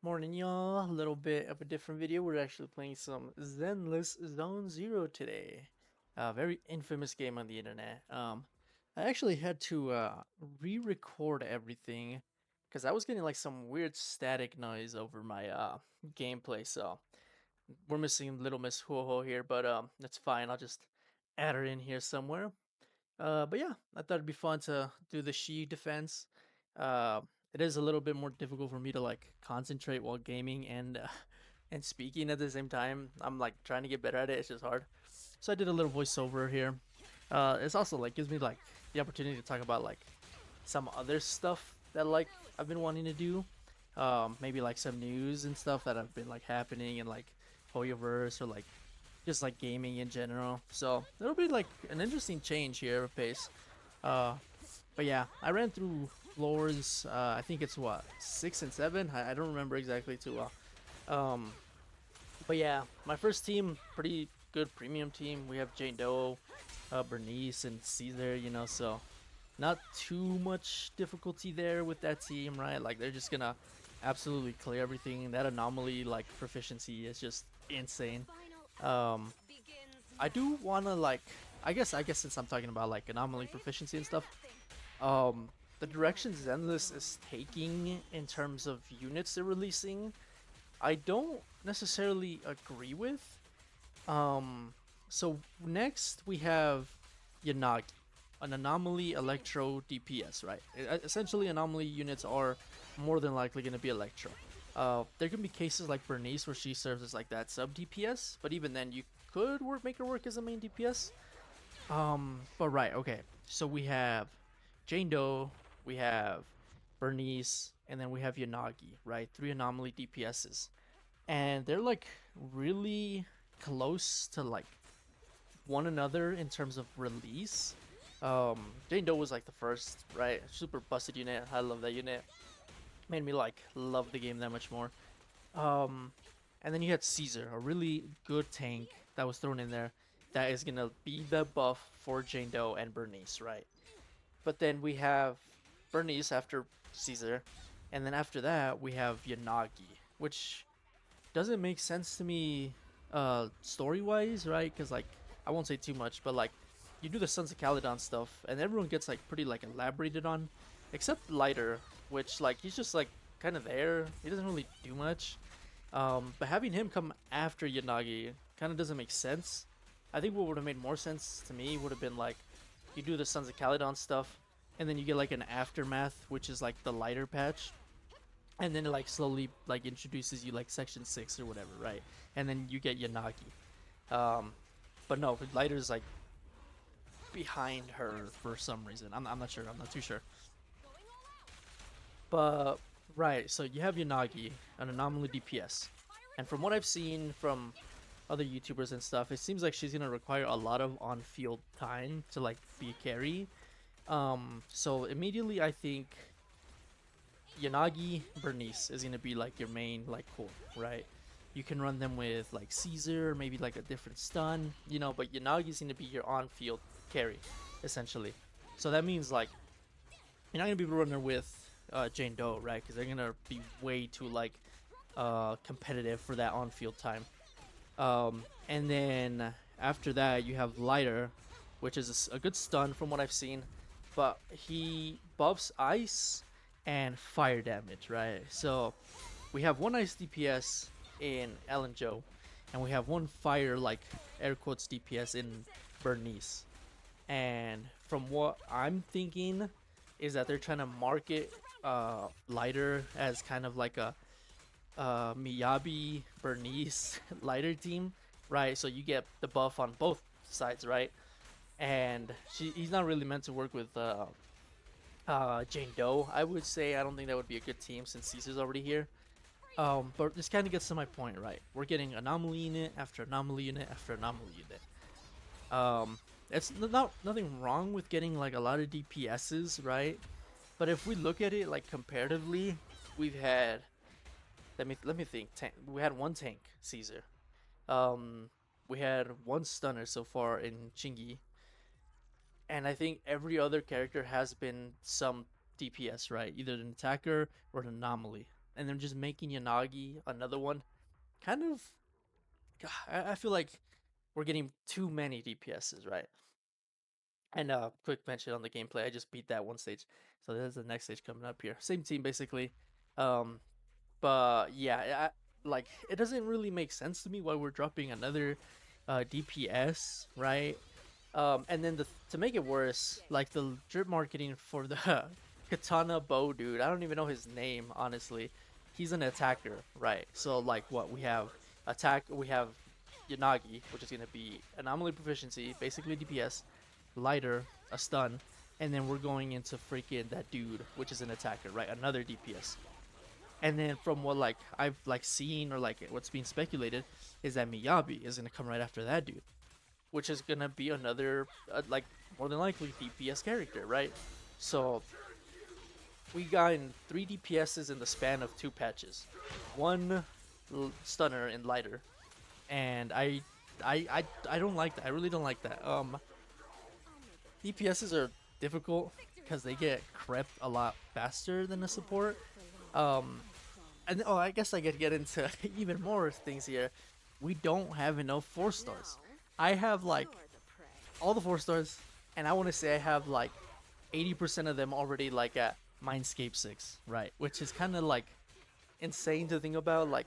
Morning, y'all. A little bit of a different video. We're actually playing some ZENLESS Zone Zero today. A very infamous game on the internet. I actually had to re-record everything because I was getting like some weird static noise over my gameplay. So we're missing Little Miss Ho here, but that's fine. I'll just add her in here somewhere. But yeah, I thought it'd be fun to do the Shiyu Defense. Uh, it is a little bit more difficult for me to like concentrate while gaming and and speaking at the same time. I'm like trying to get better at it. It's just hard. So I did a little voiceover here. It's also like gives me like the opportunity to talk about like some other stuff that like I've been wanting to do. Maybe like some news and stuff that have been like happening in like Hoyoverse or like just like gaming in general. So it'll be like an interesting change here of pace. Uh, but yeah, I ran through floors. I think it's what 6 and 7. I don't remember exactly too well. Um, but yeah, my first team, pretty good premium team. We have Jane Doe, Bernice, and Caesar. So not too much difficulty there with that team, right? Like they're just gonna absolutely clear everything. That anomaly like proficiency is just insane. Um, I do wanna like I guess since I'm talking about like anomaly proficiency and stuff, the direction Zenless is taking in terms of units they're releasing, I don't necessarily agree with. Um, so next we have Yanagi, an anomaly electro DPS, right? Essentially, anomaly units are more than likely going to be electro. There can be cases like Bernice where she serves as like that sub DPS, but even then you could make her work as a main DPS. But right, okay. So we have Jane Doe, we have Bernice, and then we have Yanagi, right? Three anomaly DPSs, and they're like really close to like one another in terms of release. Jane Doe was like the first, right? Super busted unit. I love that unit. Made me like love the game that much more. Um, and then you had Caesar, a really good tank that was thrown in there that is gonna be the buff for Jane Doe and Bernice, right? But then we have Bernice after Caesar, and then after that we have Yanagi, which doesn't make sense to me story wise, right? Because like I won't say too much, but like you do the Sons of Caledon stuff and everyone gets like pretty like elaborated on, except Lighter, which like he's just like kind of there. He doesn't really do much. But having him come after Yanagi kind of doesn't make sense. I think what would have made more sense to me would have been like you do the Sons of Caledon stuff, and then you get like an aftermath, which is like the lighter patch, and then it like slowly like introduces you like section 6 or whatever, right? And then you get Yanagi. um but no, Lighter's like behind her for some reason. I'm not sure, I'm not too sure. But right, so you have Yanagi, an anomaly DPS, and from what I've seen from other YouTubers and stuff, it seems like she's gonna require a lot of on-field time to like be a carry. So immediately I think Yanagi, Bernice is gonna be like your main like core, right? You can run them with like Caesar, maybe like a different stun, but Yanagi's gonna be your on-field carry, essentially. So that means like you're not gonna be running with Jane Doe, right? Because they're gonna be way too like competitive for that on-field time. And then after that you have Lighter, which is a good stun from what I've seen, but he buffs ice and fire damage, right? So we have one ice DPS in Ellen Joe, and we have one fire like air quotes DPS in Bernice. And from what I'm thinking is that they're trying to market Lighter as kind of like a Miyabi Bernice Lighter team, right? So you get the buff on both sides, right? And he's not really meant to work with Jane Doe. I would say I don't think that would be a good team since Caesar's already here. But this kind of gets to my point, right? We're getting anomaly unit after anomaly unit after anomaly unit. Um, it's not nothing wrong with getting like a lot of DPSs, right? But if we look at it like comparatively, we've had let me think. We had one tank, Caesar. Um, we had one stunner so far in Chingy, and I think every other character has been some DPS, right? Either an attacker or an anomaly. and then just making Yanagi another one, kind of. I feel like we're getting too many DPSs, right? And quick mention on the gameplay, I just beat that one stage, so there's the next stage coming up here. Same team basically, um, but yeah, like it doesn't really make sense to me why we're dropping another DPS, right? And then to make it worse, like the drip marketing for the katana bow dude, I don't even know his name honestly. He's an attacker, right? So like what we have we have Yanagi, which is gonna be anomaly proficiency, basically DPS, lighter, a stun, and then we're going into freaking that dude, which is an attacker, right? Another DPS. And then from what like I've like seen or like what's being speculated is that Miyabi is gonna come right after that dude, which is gonna be another like more than likely DPS character, right? So we got in 3 DPSs in the span of 2 patches, one stunner and lighter, and I don't like that. I really don't like that. DPSs are difficult because they get crept a lot faster than a support. Um, and I guess I could get into even more things here. We don't have enough 4-stars. I have like all the 4-stars, and I want to say I have like 80% of them already like at Mindscape 6, right? Which is kind of like insane to think about. Like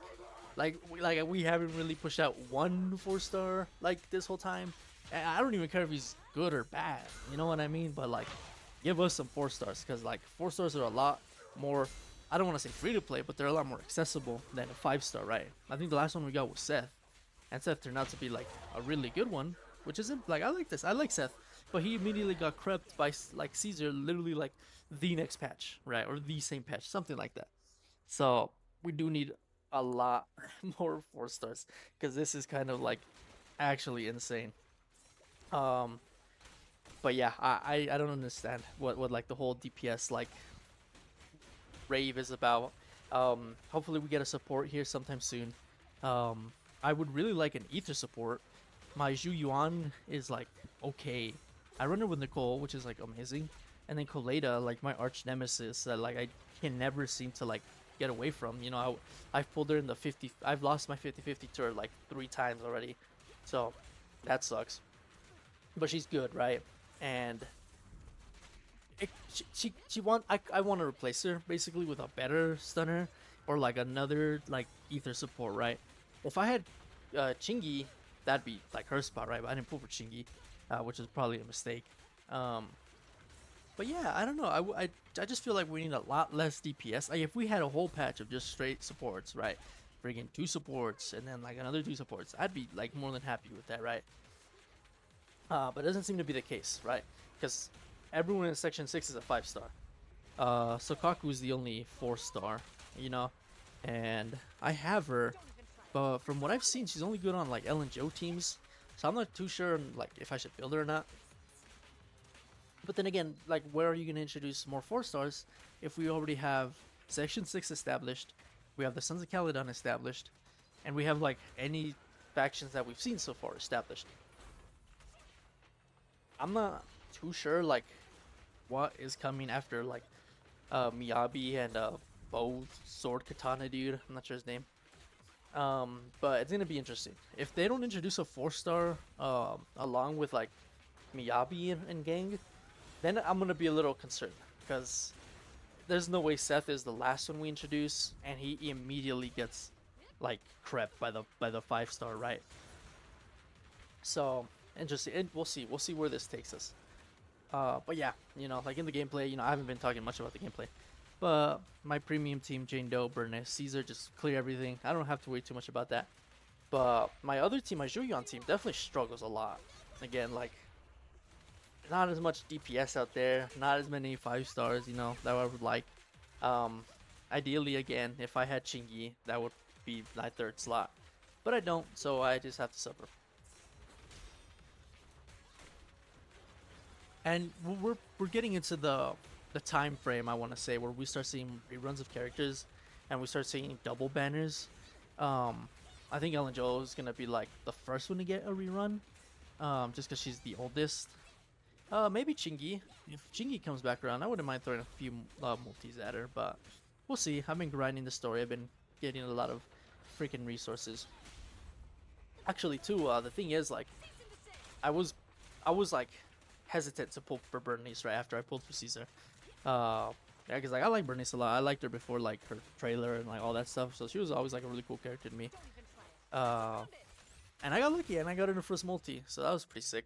we haven't really pushed out one 4-star like this whole time. And I don't even care if he's good or bad. You know what I mean? But like, give us some 4-stars because like 4-stars are a lot more. I don't want to say free to play, but they're a lot more accessible than a 5-star, right? I think the last one we got was Seth, and Seth turned out to be like a really good one, which isn't like I like this. I like Seth, but he immediately got crept by like Caesar, literally like the next patch, right, or the same patch, something like that. So we do need a lot more 4-stars because this is kind of like actually insane. Um, but yeah, I don't understand what like the whole DPS like rave is about. Hopefully we get a support here sometime soon. I would really like an ether support. My Zhu Yuan is like okay. I run it with Nicole, which is like amazing, and then Koleda, like my arch nemesis that like I can never seem to like get away from. You know, I've pulled her in the 50. I've lost my 50-50 to her like 3 times already, so that sucks. But she's good, right? And she want I want to replace her basically with a better stunner or like another like ether support, right? If I had Chingy, that'd be like her spot, right? But I didn't pull for Chingy, which is probably a mistake. Um, but yeah, I don't know. I just feel like we need a lot less DPS. Like if we had a whole patch of just straight supports, right? Bring 2 supports and then like another 2 supports, I'd be like more than happy with that, right? But it doesn't seem to be the case, right? Because everyone in Section 6 is a 5-star. Sokaku is the only 4-star, you know? And I have her, but from what I've seen, she's only good on like L and Joe teams. So I'm not too sure like if I should build her or not. But then again, like where are you going to introduce more 4-stars if we already have Section 6 established, we have the Sons of Caledon established, and we have like any factions that we've seen so far established? I'm not too sure like what is coming after like Miyabi and bow sword katana dude. I'm not sure his name. But it's gonna be interesting if they don't introduce a 4-star along with like Miyabi and gang. Then I'm gonna be a little concerned because there's no way Seth is the last one we introduce and he immediately gets like crept by the 5-star, right? So interesting. We'll see where this takes us. But yeah, you know, like in the gameplay, you know, I haven't been talking much about the gameplay. But my premium team, Jane Doe, Burness, Caesar, just clear everything. I don't have to worry too much about that. But my other team, my Julian team, definitely struggles a lot. Again, like, not as much DPS out there, not as many 5-stars, you know, that I would like. Um, Ideally, again, if I had Chingy, that would be my 3rd slot. But I don't, so I just have to suffer. And we're getting into the time frame, I want to say, where we start seeing reruns of characters and we start seeing double banners. I think Ellen Joe is gonna be like the first one to get a rerun, just because she's the oldest. Maybe Chingy. If Chingy comes back around, I wouldn't mind throwing a few multis at her, but we'll see. I've been grinding the story. I've been getting a lot of freaking resources. Actually, too, the thing is, like, I was, I was like hesitant to pull for Bernice right after I pulled for Caesar. Yeah, cause like I like Bernice a lot. I liked her before like her trailer and like all that stuff. So she was always like a really cool character to me. Uh, and I got lucky and I got in the first multi, so that was pretty sick.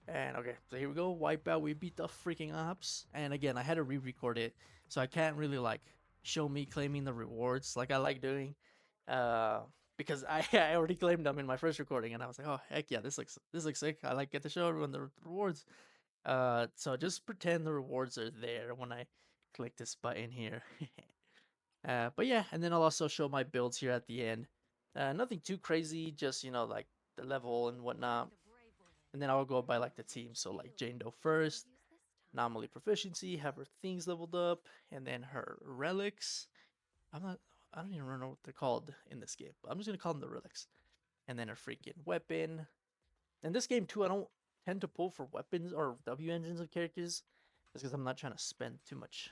And okay, so here we go. Wipe out. We beat the freaking ops. And again, I had to re-record it, so I can't really like show me claiming the rewards like I like doing, uh, because I already claimed them in my first recording, and I was like, oh heck yeah, this looks sick. I like get to show everyone the rewards. So just pretend the rewards are there when I click this button here. But yeah, and then I'll also show my builds here at the end. Nothing too crazy, just like the level and whatnot. And then I'll go by like the team. So like Jane Doe first, anomaly proficiency, have her things leveled up, and then her relics. I don't even remember what they're called in this game, but I'm just gonna call them the relics. And then her freaking weapon. In this game too, I don't tend to pull for weapons or W engines of characters, just because I'm not trying to spend too much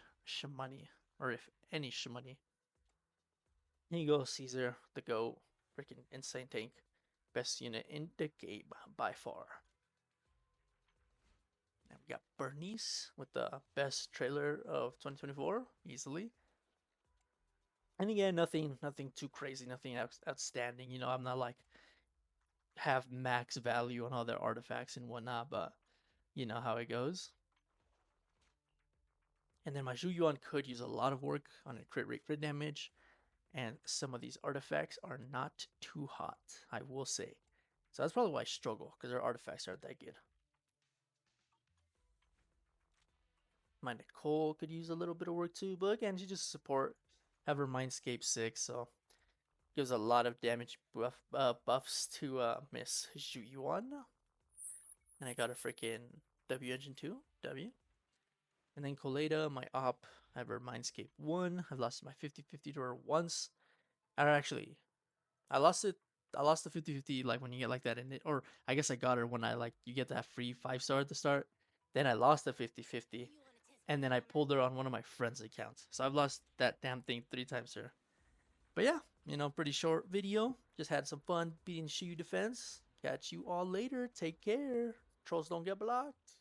money, or if any money. Here you go, Caesar, the GOAT, freaking insane tank, best unit in the game by far. And we got Bernice with the best trailer of 2024, easily. And again, nothing too crazy, nothing outstanding. I'm not like have max value on all their artifacts and whatnot, but you know how it goes. And then my Zhu Yuan could use a lot of work on a crit rate, crit damage, and some of these artifacts are not too hot, I will say. So that's probably why I struggle, because their artifacts aren't that good. My Nicole could use a little bit of work too, but again, she just support, have her Mindscape 6, so gives a lot of damage buffs to Miss Zhu Yuan. And I got a freaking W engine 2, W. And then Colada, my op, I have her Mindscape 1. I've lost my 50-50 to her once. Actually, I lost it. I lost the 50-50 like when you get like that in it. Or I guess I got her when I like you get that free 5-star at the start. Then I lost the 50-50. And then I pulled her on one of my friends' accounts. So I've lost that damn thing 3 times here. But yeah, pretty short video. Just had some fun beating Shiyu Defense. Catch you all later. Take care. Trolls don't get blocked.